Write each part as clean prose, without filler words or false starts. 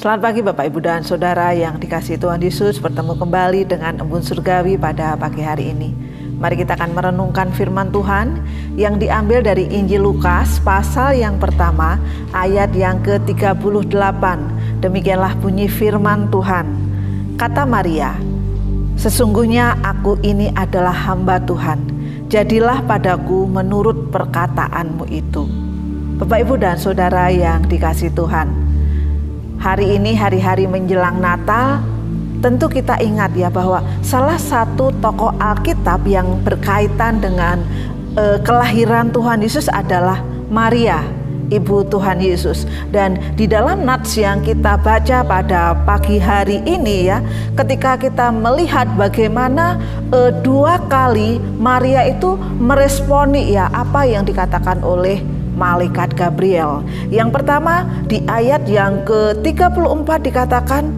Selamat pagi Bapak, Ibu, dan Saudara yang dikasihi Tuhan Yesus. Bertemu kembali dengan Embun Surgawi pada pagi hari ini. Mari kita akan merenungkan firman Tuhan yang diambil dari Injil Lukas pasal yang pertama ayat yang ke-38. Demikianlah bunyi firman Tuhan. Kata Maria, "Sesungguhnya aku ini adalah hamba Tuhan. Jadilah padaku menurut perkataanmu itu." Bapak, Ibu, dan Saudara yang dikasihi Tuhan, hari ini hari-hari menjelang Natal, tentu kita ingat ya bahwa salah satu tokoh Alkitab yang berkaitan dengan kelahiran Tuhan Yesus adalah Maria, ibu Tuhan Yesus. Dan di dalam nats yang kita baca pada pagi hari ini ya, ketika kita melihat bagaimana dua kali Maria itu meresponi ya apa yang dikatakan oleh malaikat Gabriel. Yang pertama di ayat yang ke-34 dikatakan,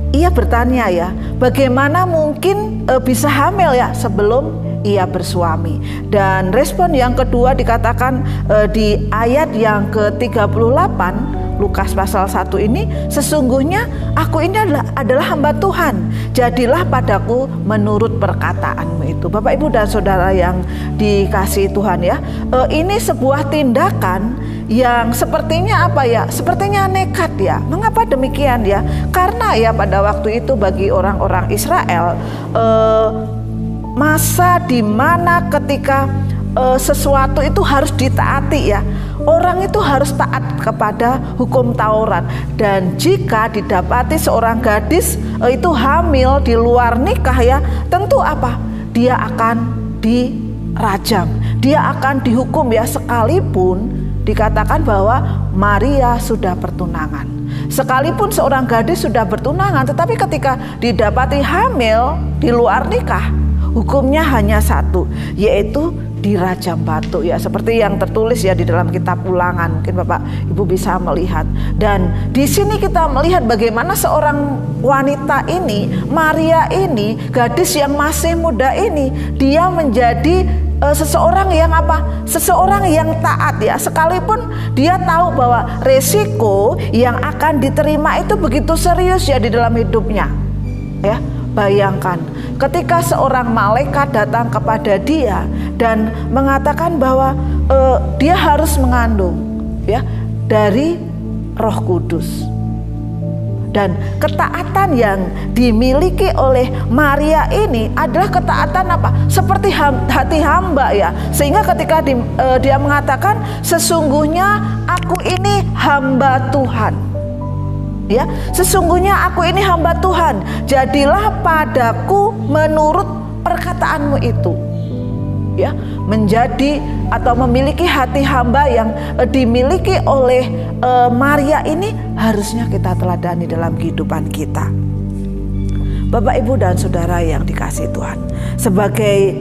ia bertanya ya, bagaimana mungkin bisa hamil ya sebelum ia bersuami. Dan respon yang kedua dikatakan di ayat yang ke-38 Lukas pasal 1 ini, "Sesungguhnya aku ini adalah hamba Tuhan, jadilah padaku menurut perkataanmu itu." Bapak, Ibu, dan Saudara yang dikasihi Tuhan ya, ini sebuah tindakan yang sepertinya apa ya, sepertinya nekat ya. Mengapa demikian ya? Karena ya pada waktu itu bagi orang-orang Israel masa di mana ketika sesuatu itu harus ditaati ya. Orang itu harus taat kepada hukum Taurat. Dan jika didapati seorang gadis itu hamil di luar nikah ya, tentu apa? Dia akan dirajam, dia akan dihukum ya, sekalipun dikatakan bahwa Maria sudah bertunangan. Sekalipun seorang gadis sudah bertunangan, tetapi ketika didapati hamil di luar nikah, hukumnya hanya satu, yaitu dirajam batu ya, seperti yang tertulis ya di dalam kitab Ulangan. Mungkin Bapak Ibu bisa melihat. Dan di sini kita melihat bagaimana seorang wanita ini, Maria ini, gadis yang masih muda ini, dia menjadi seseorang yang apa? Seseorang yang taat ya, sekalipun dia tahu bahwa resiko yang akan diterima itu begitu serius ya di dalam hidupnya. Ya, bayangkan ketika seorang malaikat datang kepada dia dan mengatakan bahwa dia harus mengandung ya dari Roh Kudus. Dan ketaatan yang dimiliki oleh Maria ini adalah ketaatan apa? Seperti hati hamba ya. Sehingga ketika dia mengatakan, "Sesungguhnya aku ini hamba Tuhan." Ya, sesungguhnya aku ini hamba Tuhan, jadilah padaku menurut perkataanmu itu. Ya, menjadi atau memiliki hati hamba yang dimiliki oleh Maria ini harusnya kita teladani dalam kehidupan kita. Bapak, Ibu, dan Saudara yang dikasihi Tuhan, sebagai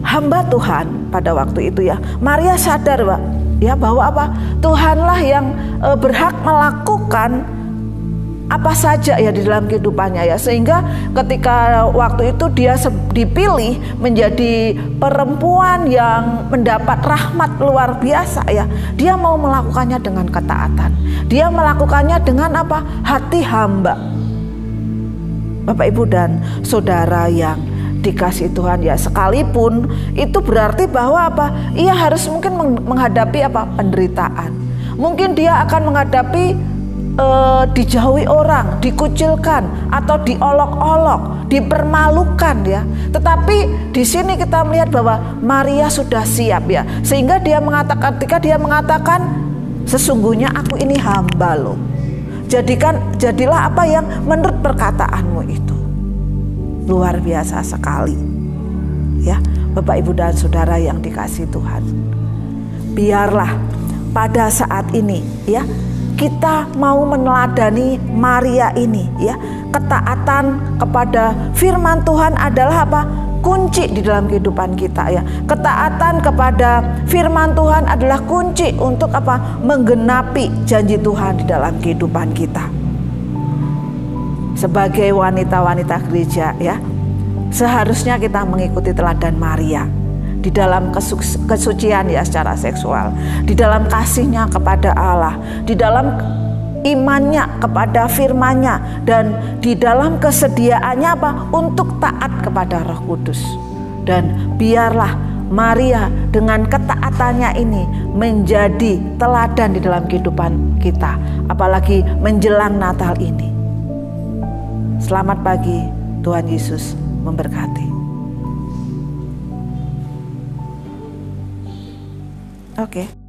hamba Tuhan pada waktu itu ya, Maria sadar Pak ya bahwa apa? Tuhanlah yang berhak melakukan apa saja ya di dalam kehidupannya ya, sehingga ketika waktu itu dia dipilih menjadi perempuan yang mendapat rahmat luar biasa ya, dia mau melakukannya dengan ketaatan, dia melakukannya dengan apa? Hati hamba. Bapak, Ibu, dan Saudara yang dikasihi Tuhan ya, sekalipun itu berarti bahwa apa? Ia harus mungkin menghadapi apa? Penderitaan. Mungkin dia akan menghadapi dijauhi orang, dikucilkan atau diolok-olok, dipermalukan ya. Tetapi di sini kita melihat bahwa Maria sudah siap ya, sehingga dia mengatakan, ketika dia mengatakan, "Sesungguhnya aku ini hamba loh. Jadilah apa yang menurut perkataanmu itu." Luar biasa sekali ya, Bapak, Ibu, dan Saudara yang dikasihi Tuhan. Biarlah pada saat ini ya, kita mau meneladani Maria ini ya. Ketaatan kepada firman Tuhan adalah apa? Kunci di dalam kehidupan kita ya. Ketaatan kepada firman Tuhan adalah kunci untuk apa? Menggenapi janji Tuhan di dalam kehidupan kita. Sebagai wanita-wanita gereja ya, seharusnya kita mengikuti teladan Maria. di dalam kesucian ya secara seksual, di dalam kasihnya kepada Allah, di dalam imannya kepada firman-Nya, dan di dalam kesediaannya apa? Untuk taat kepada Roh Kudus. Dan biarlah Maria dengan ketaatannya ini menjadi teladan di dalam kehidupan kita, apalagi menjelang Natal ini. Selamat pagi, Tuhan Yesus memberkati. Oke.